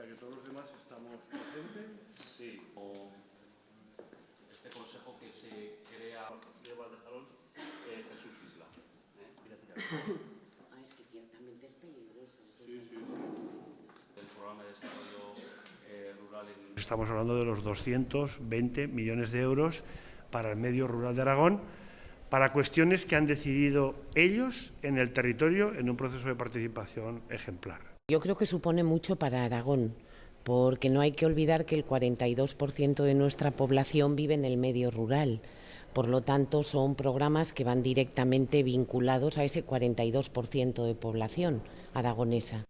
sea que todos los demás estamos presentes. Sí, o este consejo que se crea de Valdejalón, Jesús Isla. Es que ciertamente es peligroso. Sí. El programa de desarrollo rural en... Estamos hablando de los 220 millones de euros para el medio rural de Aragón, para cuestiones que han decidido ellos en el territorio en un proceso de participación ejemplar. Yo creo que supone mucho para Aragón, porque no hay que olvidar que el 42% de nuestra población vive en el medio rural. Por lo tanto, son programas que van directamente vinculados a ese 42% de población aragonesa.